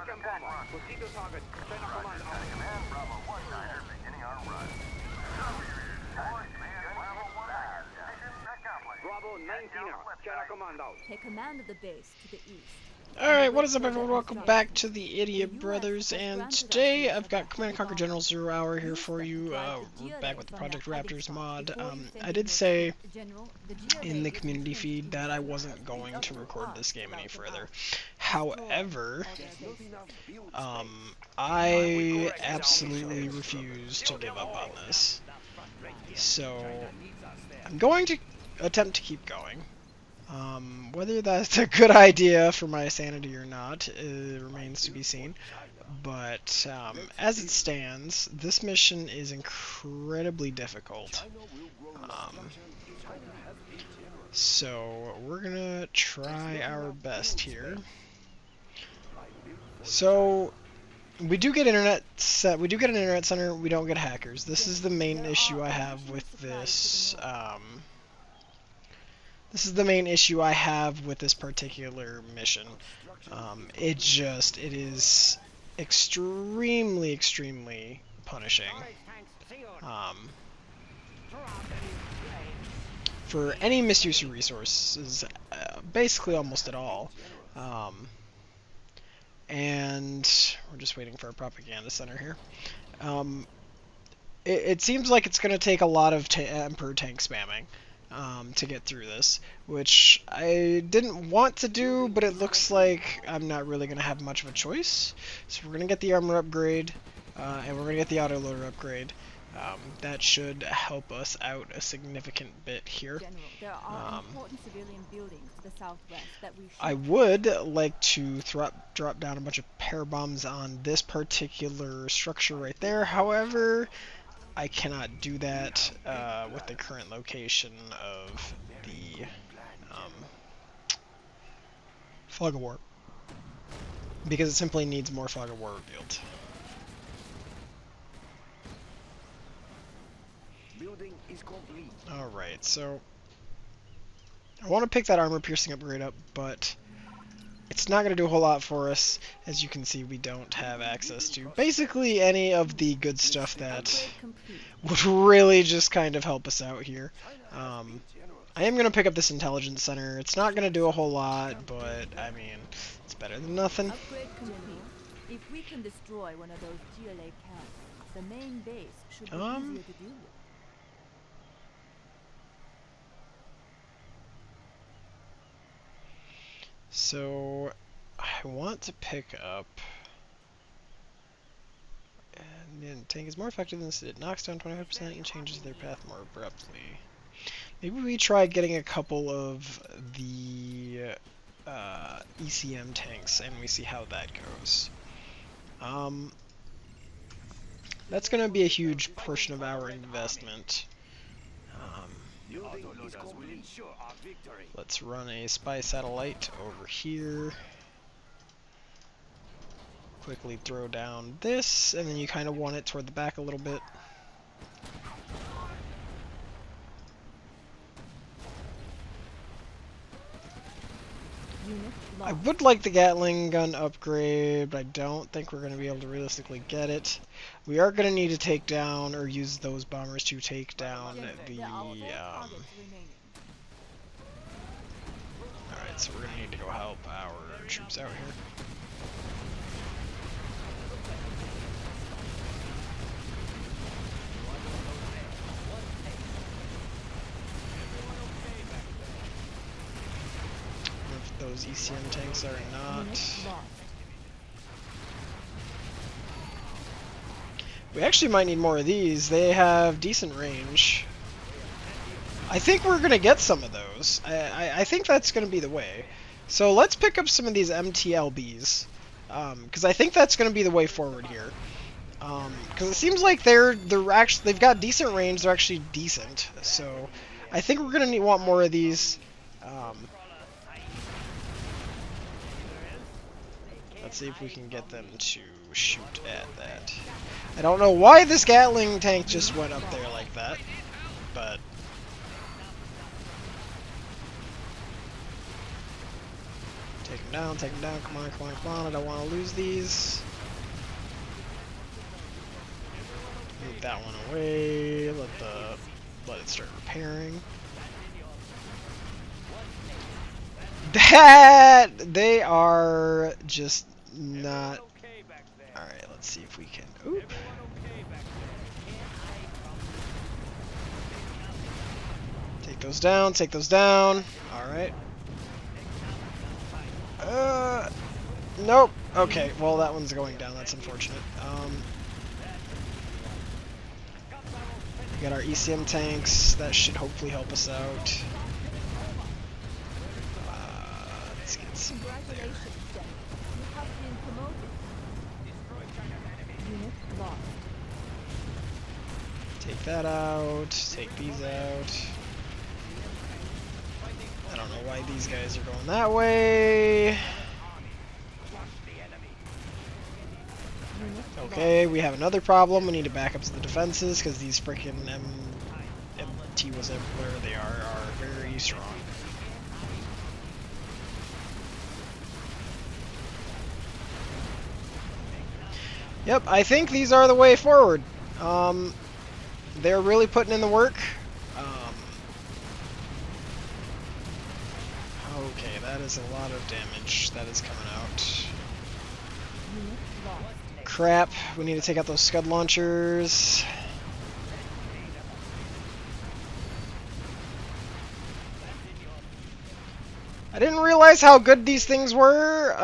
Take command of the base to the east. Alright, what is up everyone? Welcome back to the Idiot Brothers, and today I've got Command & Conquer General 0 Hour here for you. We're back with the Project Raptors mod. I did say in the community feed that I wasn't going to record this game any further. However, I absolutely refuse to give up on this. So, I'm going to attempt to keep going. Whether that's a good idea for my sanity or not remains to be seen. But as it stands, this mission is incredibly difficult. So we're gonna try our best here. So we do get internet set. We do get an internet center. We don't get hackers. This is the main issue I have with this. This is the main issue I have with this particular mission. It is extremely punishing. For any misuse of resources, basically almost at all. And we're just waiting for a propaganda center here. It seems like it's going to take a lot of Emperor tank spamming to get through this, which I didn't want to do, but it looks like I'm not really going to have much of a choice. So we're going to get the armor upgrade, and we're going to get the autoloader upgrade. That should help us out a significant bit here. There are important civilian buildings to the southwest that we should... I would like to drop down a bunch of pair bombs on this particular structure right there. However, I cannot do that with the current location of the Fog of War, because it simply needs more Fog of War revealed. Alright, so I want to pick that armor piercing upgrade up, but it's not going to do a whole lot for us. As you can see, we don't have access to basically any of the good stuff that would really just kind of help us out here. I am going to pick up this intelligence center. It's not going to do a whole lot, but I mean, it's better than nothing. If we can destroy one of those GLA camps, the main base should be easier to deal with. So, I want to pick up, and the tank is more effective than it knocks down 25% and changes their path more abruptly. Maybe we try getting a couple of the ECM tanks and we see how that goes. That's going to be a huge portion of our investment. Let's run a spy satellite over here. Quickly throw down this, and then you kind of want it toward the back a little bit. I would like the Gatling gun upgrade, but I don't think we're going to be able to realistically get it. We are going to need to take down, or use those bombers to take down the... Alright, so we're going to need to go help our troops out here. Those ECM tanks are not. We actually might need more of these. They have decent range. I think we're going to get some of those. I think that's going to be the way. So let's pick up some of these MTLBs. Because I think that's going to be the way forward here. Because it seems like they've got decent range. They're actually decent. So I think we're going to want more of these. Let's see if we can get them to shoot at that. I don't know why this Gatling tank just went up there like that, but... Taking them down, take them down. Come on, come on, come on. I don't want to lose these. Move that one away. Let it start repairing. That they are just not. All right, let's see if we can. Oop. Take those down. Take those down. All right. Nope. Okay. Well, that one's going down. That's unfortunate. We got our ECM tanks. That should hopefully help us out. Let's get some there. Take that out. Take these out. I don't know why these guys are going that way. Okay, we have another problem. We need to back up to the defenses because these freaking MT was everywhere they are very strong. Yep, I think these are the way forward. They're really putting in the work. Okay, that is a lot of damage that is coming out. Crap, we need to take out those Scud launchers. I didn't realize how good these things were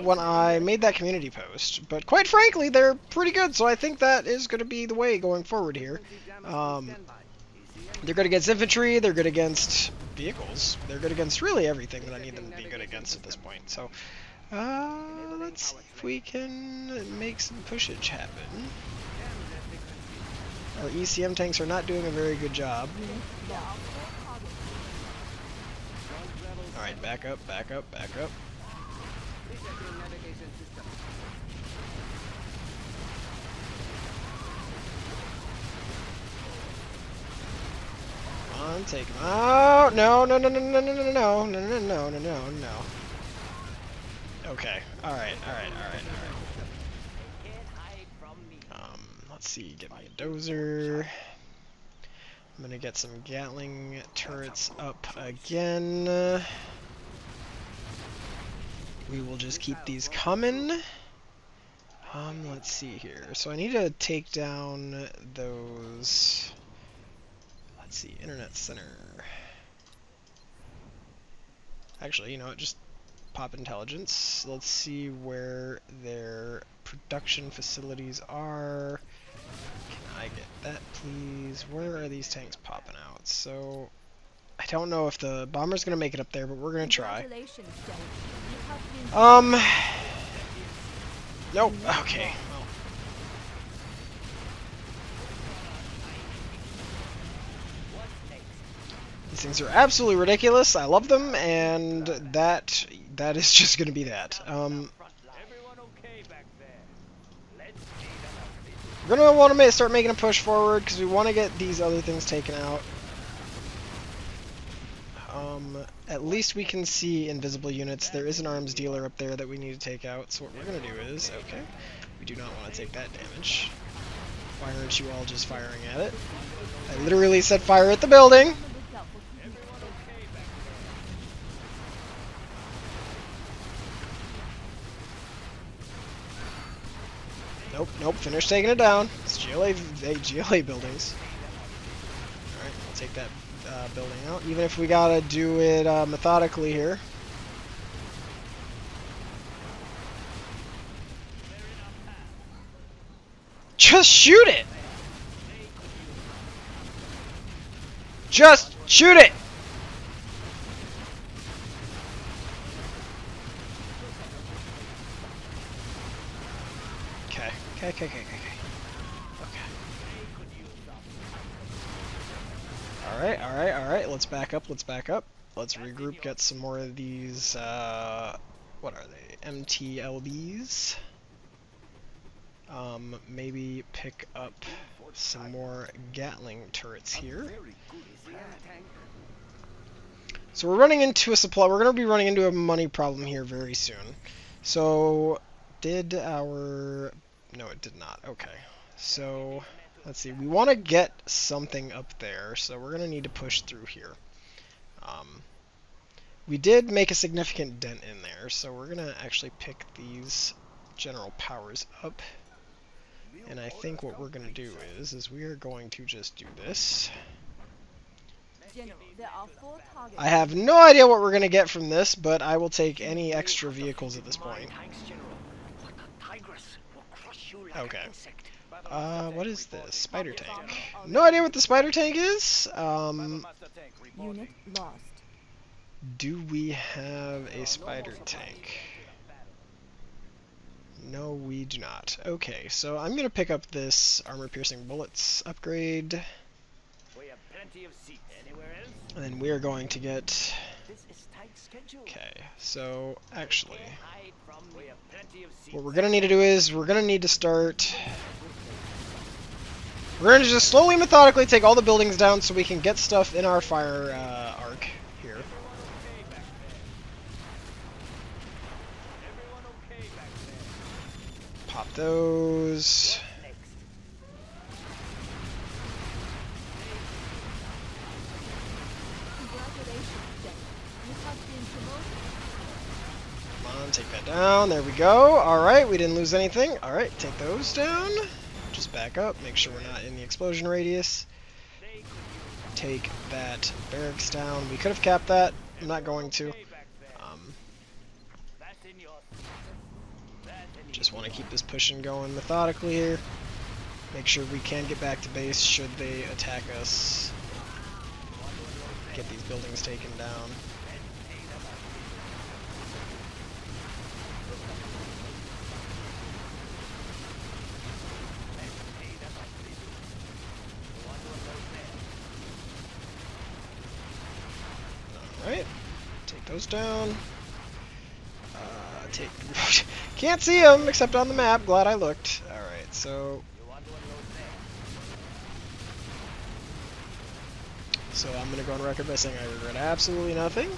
when I made that community post, but quite frankly, they're pretty good, so I think that is going to be the way going forward here. They're good against infantry, they're good against vehicles, they're good against really everything that I need them to be good against at this point. So, let's see if we can make some pushage happen. Our ECM tanks are not doing a very good job. Alright, back up, back up, back up. Come on, take him out. No, no, no, no, no, no, no, no, no, no, no, no, no, no. Okay, alright, alright, alright, alright. Let's see, get me a dozer. I'm gonna get some Gatling turrets up again. We will just keep these coming. Let's see here. So I need to take down those. Let's see, Internet Center. Actually, you know what? Just pop intelligence. Let's see where their production facilities are. Can I get that, please? Where are these tanks popping out? So, I don't know if the bomber's gonna make it up there, but we're gonna try. Nope. Okay. Well. These things are absolutely ridiculous. I love them, and that is just gonna be that. We're gonna want to start making a push forward because we want to get these other things taken out. At least we can see invisible units. There is an arms dealer up there that we need to take out. So what we're gonna do is, okay, we do not want to take that damage. Why aren't you all just firing at it? I literally said fire at the building. Nope, nope, finish taking it down. It's GLA buildings. Alright, we'll take that building out, even if we gotta do it methodically here. Just shoot it! Just shoot it! Okay. Alright, let's back up, Let's regroup, get some more of these, what are they, MTLBs? Maybe pick up some more Gatling turrets here. So we're running into a supply. We're going to be running into a money problem here very soon. So did our... No, it did not. Okay. So let's see. We want to get something up there, so we're going to need to push through here. We did make a significant dent in there, so we're going to actually pick these general powers up. And I think what we're going to do is we are going to just do this. General, there are 4 targets. I have no idea what we're going to get from this, but I will take any extra vehicles at this point. Okay. What is this? Spider tank. No idea what the spider tank is. Unit lost. Do we have a spider tank? No, we do not. Okay, so I'm going to pick up this armor-piercing bullets upgrade. And then we are going to get... Okay, so actually, what we're going to need to do is we're going to need to start... We're going to just slowly, methodically take all the buildings down so we can get stuff in our fire arc here. Pop those. Come on, take that down. There we go. Alright, we didn't lose anything. Alright, take those down. Just back up, make sure we're not in the explosion radius. Take that barracks down. We could have capped that. I'm not going to. Just want to keep this pushing going methodically here. Make sure we can get back to base should they attack us. Get these buildings taken down. Alright, take those down. Can't see them except on the map. Glad I looked. Alright, so... I'm going to go on record by saying I regret absolutely nothing.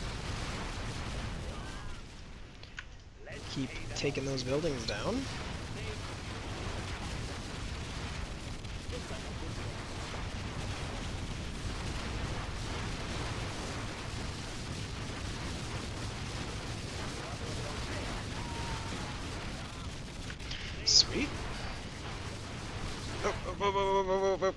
Keep taking those buildings down. Sweet. Oh, oh, oh, oh, oh, oh, oh.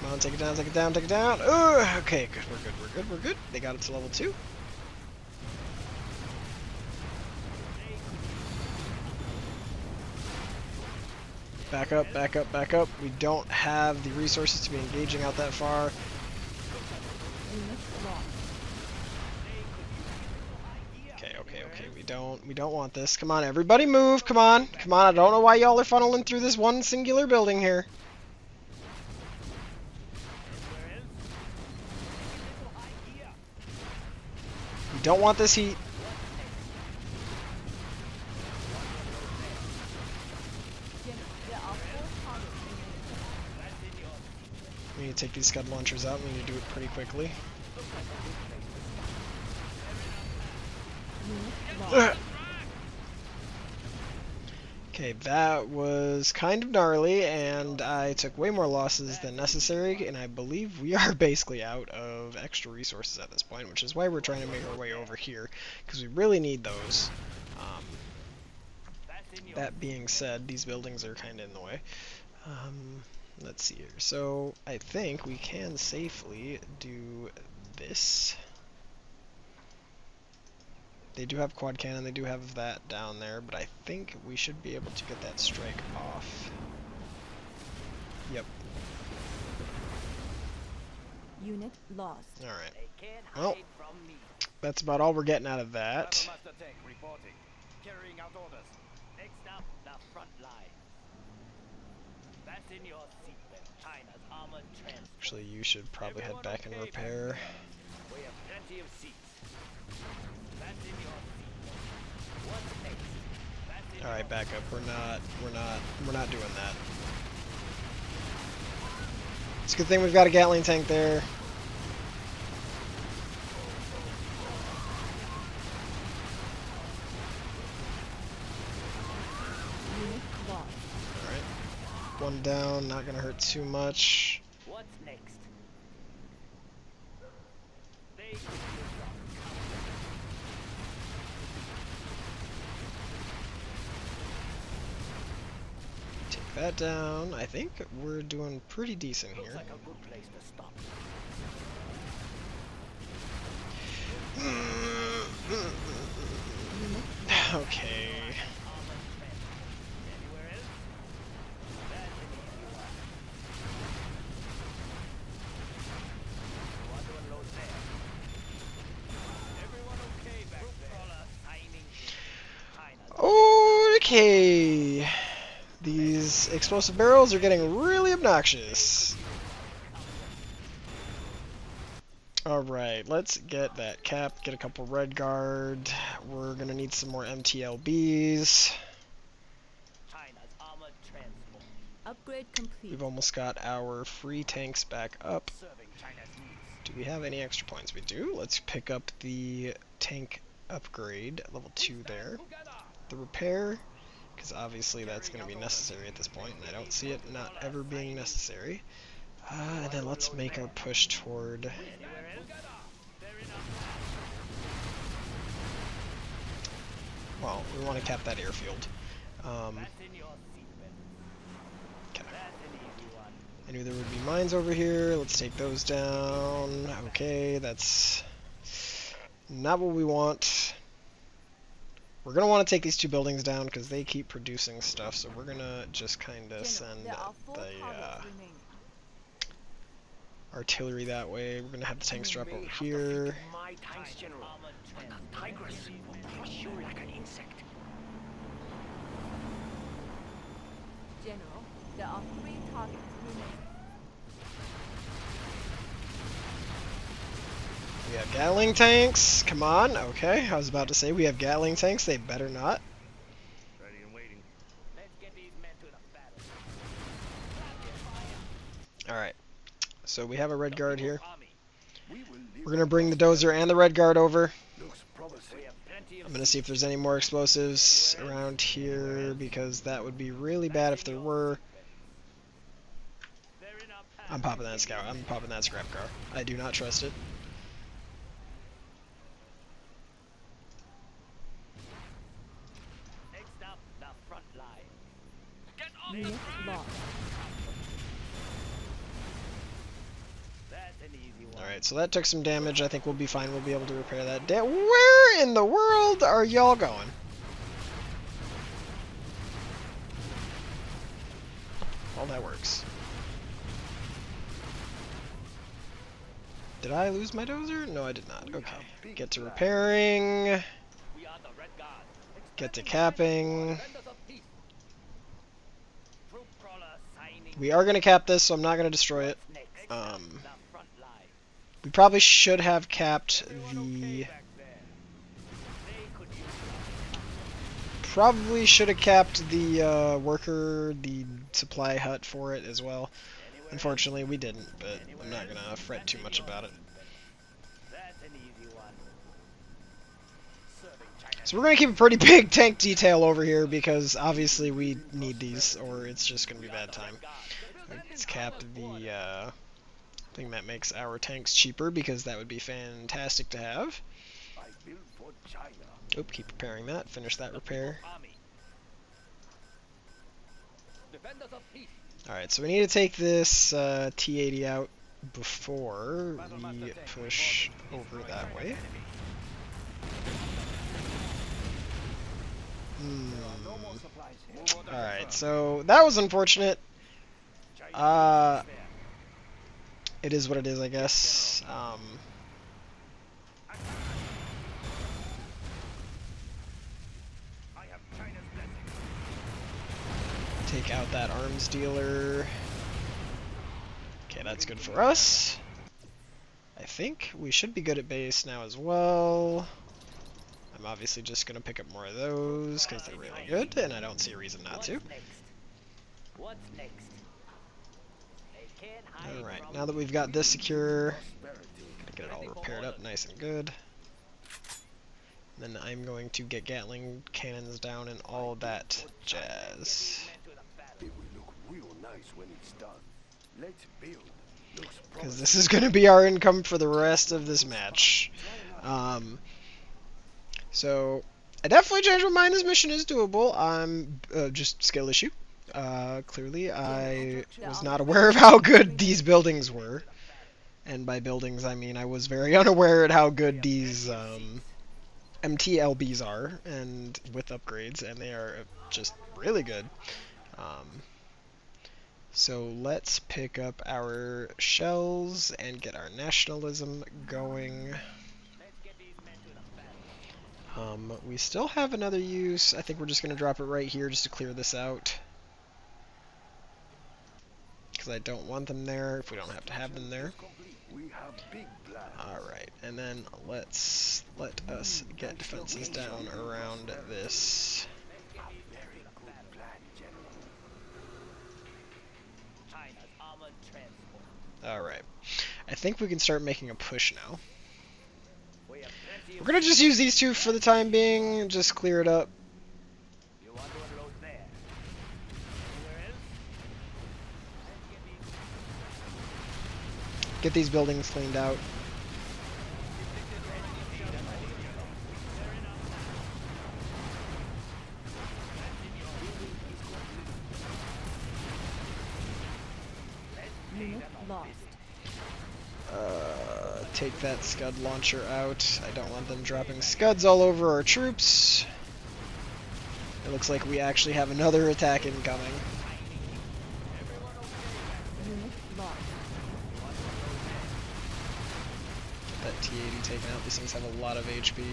Come on, take it down, take it down, take it down. Oh, okay, good, we're good, we're good, we're good. They got it to level 2. Back up, back up, back up. We don't have the resources to be engaging out that far. Okay, we don't want this. Come on, everybody move, come on. Come on, I don't know why y'all are funneling through this one singular building here. We don't want this heat. We need to take these scud launchers out. We need to do it pretty quickly. Okay, that was kind of gnarly, and I took way more losses than necessary, and I believe we are basically out of extra resources at this point, which is why we're trying to make our way over here, because we really need those. That being said, these buildings are kind of in the way. Let's see here. So, I think we can safely do this. They do have quad cannon, they do have that down there, but I think we should be able to get that strike off. Yep. Unit lost. Alright. Well, that's about all we're getting out of that. Actually, you should probably head back and repair. Alright, back up. We're not doing that. It's a good thing we've got a Gatling tank there. Unit lost. Alright. One down, not gonna hurt too much. What's next? They Take that down. I think we're doing pretty decent looks here. like a good place to stop. Okay. Anywhere else? That's an easy one. Want to unload there? Everyone okay back there? Crawler signing in. China. Okay. These explosive barrels are getting really obnoxious. Alright, let's get that cap, get a couple red guard. We're gonna need some more MTLBs. China's armored transport. Upgrade complete. We've almost got our free tanks back up. Serving China's needs. Do we have any extra points? We do. Let's pick up the tank upgrade, level 2 there. The repair, because obviously that's going to be necessary at this point, and I don't see it not ever being necessary. And then let's make our push toward... Anywhere else? They're enough. Well, we want to cap that airfield. Fasten your seatbelt. Okay. That's an easy one. I knew there would be mines over here. Let's take those down. Okay, that's not what we want. We're going to want to take these two buildings down because they keep producing stuff, so we're going to just kind of send There are 4 the targets remaining. artillery that way. We're going to have the tanks drop over May have here. defeated my tanks, General. Armored But transport. the Tigress was sure like an insect. General, there are 3 targets remaining. We have Gatling tanks. Come on. Okay, I was about to say we have Gatling tanks. They better not. Ready and waiting. Let's get these men to the battle. Alright. So we have a red guard here. Army. We're going to bring the dozer and the red guard over. Looks promising. We have plenty of I'm going to see if there's any more explosives around here, because that would be really bad if there were. They're in our path. I'm popping that scout. I'm popping that scrap car. I do not trust it. Next up, the front line. Get off the Unit ground! lost. That's an easy one. Alright, so that took some damage. I think we'll be fine. We'll be able to repair that. Where in the world are y'all going? Well, that works. Did I lose my dozer? No, I did not. Okay. Get to repairing. We are the Red Guard. Get to capping. Defenders of peace. Troop crawler signing. We are going to cap this, so I'm not going to destroy it. Next. Um, The front line. We probably should have capped Everyone the... okay back there? They could use Probably should have capped the worker, the supply hut for it as well. anywhere Unfortunately, we didn't, but I'm not going to fret too much about it. That's an easy one. Serving China. So we're going to keep a pretty big tank detail over here because obviously we need these or it's just going to be bad time. Let's cap the thing that makes our tanks cheaper because that would be fantastic to have. I built for China. Oop, keep repairing that. Finish that repair. Army. Defenders of peace. Alright, so we need to take this T-80 out before we push over that way. Alright, so that was unfortunate. It is what it is, I guess. I have China's blessing. Take out that arms dealer. Okay, that's good for us. I think we should be good at base now as well. I'm obviously just going to pick up more of those because they're really good, and I don't see a reason not to. What's next? What's next? can't hide Alright, from now that we've got this secure, Prosperity. gonna get it all repaired up nice and good. Then I'm going to get Gatling cannons down and all that jazz. It will look real nice when it's done. Let's build. Looks Because promising. this is going to be our income for the rest of this match. So, I definitely changed my mind. This mission is doable. I'm just skill issue. Clearly, I was not aware of how good these buildings were. And by buildings, I mean I was very unaware at how good these MTLBs are, and with upgrades, and they are just really good. So let's pick up our shells and get our nationalism going. We still have another use. I think we're just going to drop it right here just to clear this out. Because I don't want them there if we don't have to have them there. We have big plans. Alright, and then let us get defenses down around this. Very good plan, General. China's armored transport. Alright. I think we can start making a push now. We have plenty We're of. gonna just use these two for the time being, just clear it up. You want to unload there? Anywhere else? Get these buildings cleaned out. Unit lost. Take that Scud launcher out. I don't want them dropping Scuds all over our troops. It looks like we actually have another attack incoming. Unit lost. Get that T-80 taken out. These things have a lot of HP.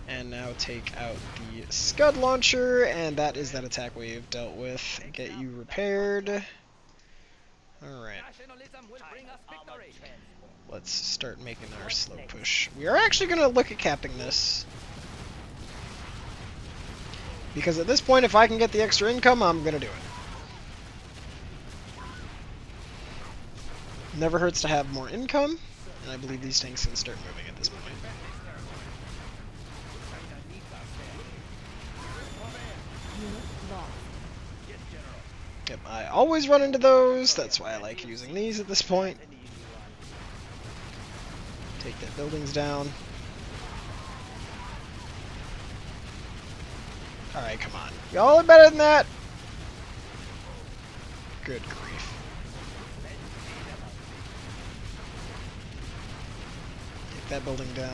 And now take out the Scud launcher, and that is that attack wave dealt with. Get you repaired. Alright, Nationalism will bring us victory. let's start making our slow push. We are actually going to look at capping this. Because at this point, if I can get the extra income, I'm going to do it. Never hurts to have more income, and I believe these tanks can start moving at this point. Unit lost. Yep, I always run into those. That's why I like using these at this point. Take their buildings down. Alright, come on. Y'all are better than that! Good grief. Take that building down.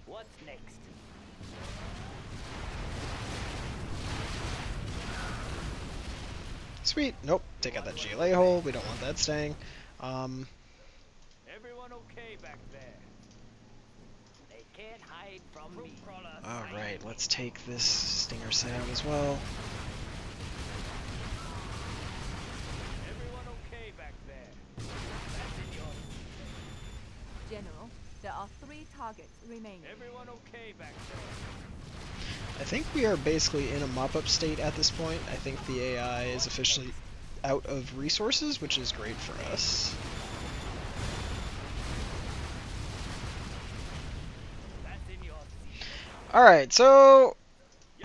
What's next? Sweet. Nope. Take out that GLA hole. We don't want that staying. Everyone okay back there? They can't hide from me. Alright, let's take this Stinger site out as well. Everyone okay back there? General, there are 3 targets remaining. Everyone okay back there? I think we are basically in a mop-up state at this point. I think the AI is officially out of resources, which is great for us. That's in your seat. Alright, so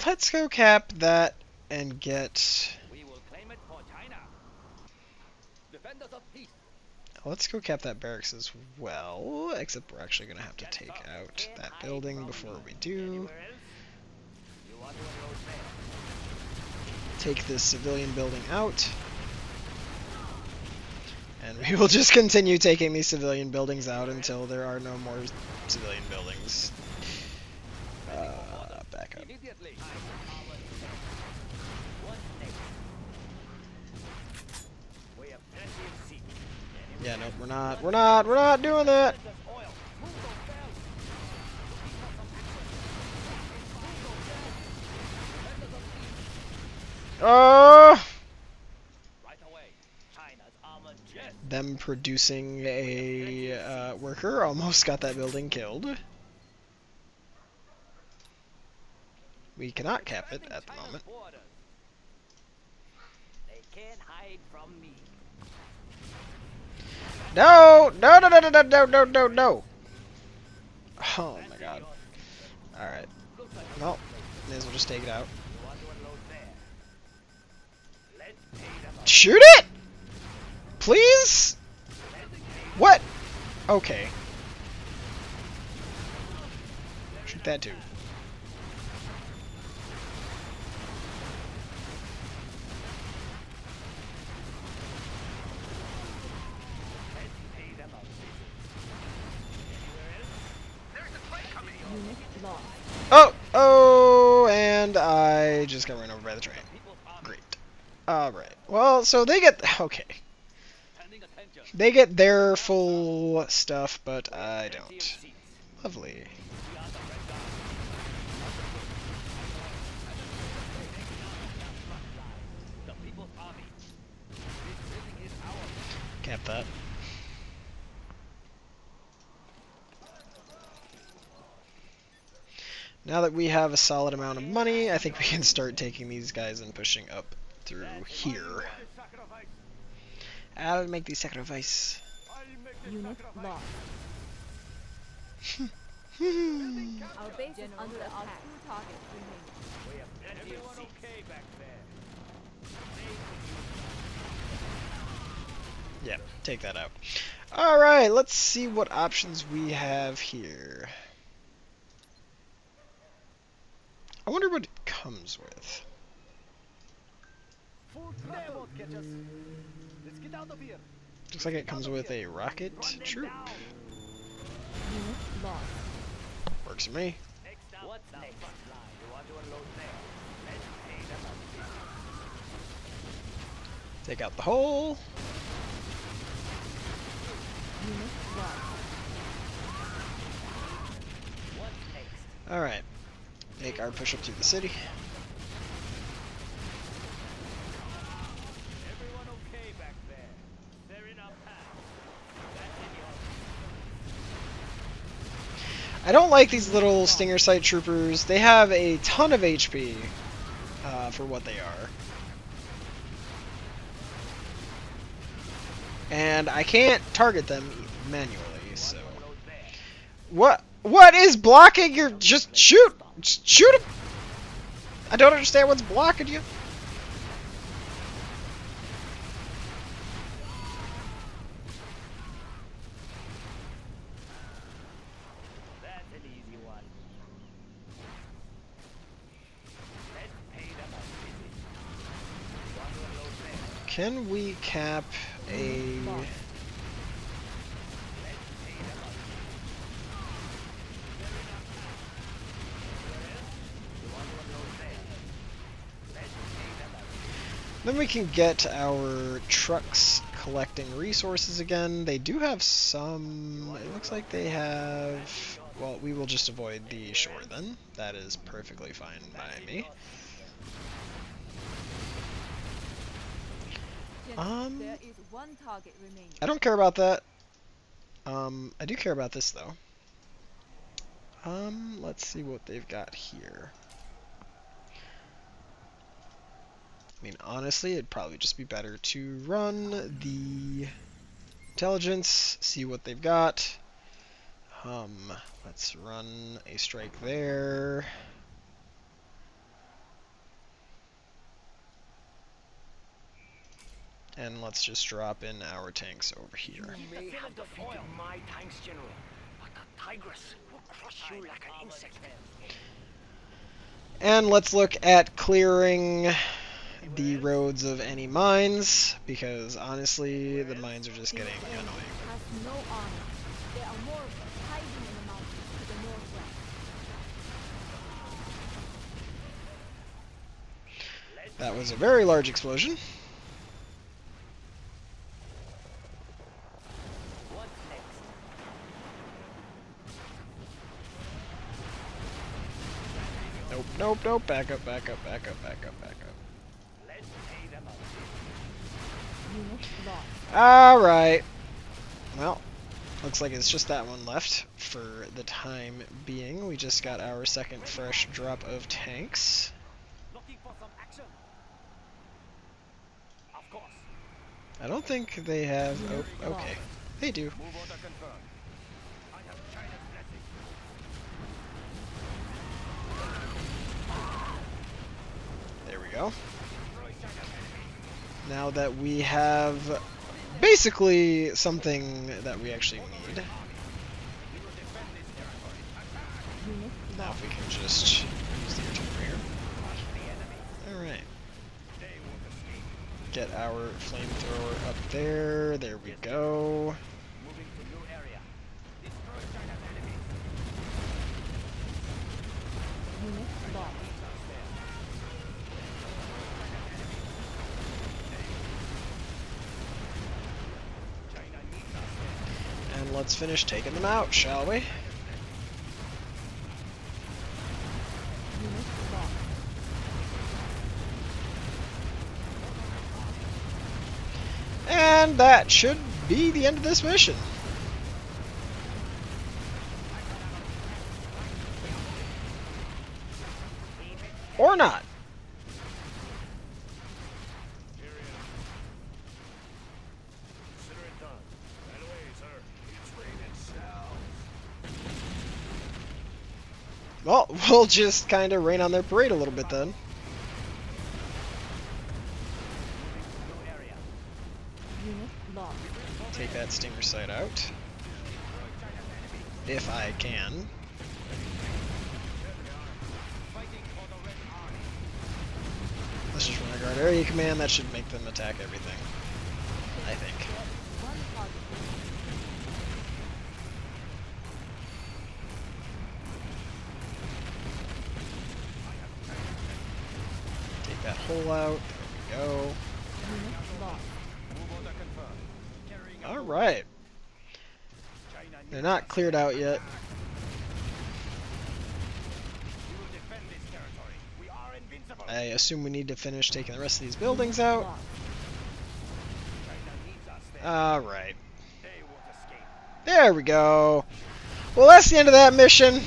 let's go cap that and get... We will claim it for China. Defenders of peace. Let's go cap that barracks as well, except we're actually going to have to take out that building before we do. Anywhere else? You want to unload there? Take this civilian building out. And we will just continue taking these civilian buildings out until there are no more civilian buildings. Back up. Immediately. What's next? We have plenty of seats. Yeah, no, we're not doing that. Oil. Move those bells. Oh! Right away. China's armored jet. them producing a worker. Almost got that building killed. We cannot cap it at the moment. They can't hide from me. No! No, no, no, no, no, no, no, no, no! Oh my god. Alright. Well, may as well just take it out. You want to unload there? Let's pay them up. Shoot it! Please? What? Okay. Shoot that too. Pay them up. Unit lost. Oh! Oh! And I just got run over by the train. Great. Alright. Well, so they get... Okay. They get their full stuff, but I don't. Lovely. Cap that. Now that we have a solid amount of money, I think we can start taking these guys and pushing up through here. I'll make the sacrifice. Unit lost. Our base is under attack. Two targets remaining. Everyone okay back there? Yeah, take that out. Alright, let's see what options we have here. I wonder what it comes with. They won't catch us. Let's get out of here. Looks like it comes with a rocket troop. Unit lost. Works for me. What's next? You want to unload there? Let's pay them up. Take out the hole. Unit lost. What's next? Alright. Make our push up through the city. Everyone okay back there? They're in our path. That's in your... I don't like these little Stinger Sight troopers. They have a ton of HP for what they are. And I can't target them manually, so... What is blocking your... Just shoot! Just shoot him! I don't understand what's blocking you. That's an easy one. Let's pay them up. Want to unload there? Can we cap a... Lost. Then we can get our trucks collecting resources again. They do have some... It looks like they have... Well, we will just avoid the shore then. That is perfectly fine by me. There is one target remaining. I don't care about that. I do care about this though. Let's see what they've got here. I mean, honestly, it'd probably just be better to run the intelligence, see what they've got. Let's run a strike there. And let's just drop in our tanks over here. You may have defeated my tanks, General, but the Tigress will crush you like an insect. And let's look at clearing the roads of any mines, because honestly, the mines are just getting annoying. Has no armor. There are more hiding in the mountains to the northwest. That was a very large explosion. What's next? Nope, nope, nope. Back up, back up, back up, back up, back up. Let's pay them up. Unit lost. Alright. Well, looks like it's just that one left for the time being. We just got our second fresh drop of tanks. Looking for some action? Of course. I don't think they have... Oh, okay. They do. Move order confirmed. I have China's blessing. There we go. Destroy China's enemy. Now that we have basically something that we actually need. We will defend this territory. Attack! Unit Now lost. if we can just use the artillery here. Crush the enemy. Alright. They won't escape. Get our flamethrower up there. There we go. Moving to new area. Destroy China's enemies. Unit lost. China needs us there. And let's finish taking them out, shall we? Unit lost. And that should be the end of this mission. Or not. Consider it done. Right away, sir. It's raining shells. Well, we'll just kind of rain on their parade a little bit then. New area. Unit lost. Take that stinger sight out. If I can. Fighting for the Red Army. Let's just run a guard area command. That should make them attack everything. I think. One target. Take that hole out. There we go. Unit lost. Move order confirmed. Carrying out Alright. China needs They're not us. cleared out yet. We will defend this territory. We are invincible. I assume we need to finish taking the rest of these buildings out. Lost. China needs us there. Alright. They won't escape. There we go. Well, that's the end of that mission.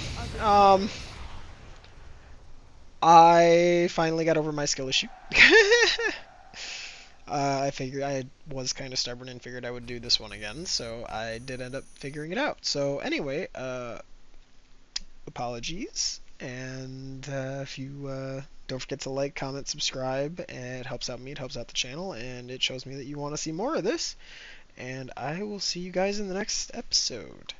I finally got over my skill issue. I figured I was kind of stubborn and figured I would do this one again, so I did end up figuring it out. So anyway, apologies, and if you don't forget to like, comment, subscribe, and it helps out me, it helps out the channel, and it shows me that you want to see more of this. And I will see you guys in the next episode.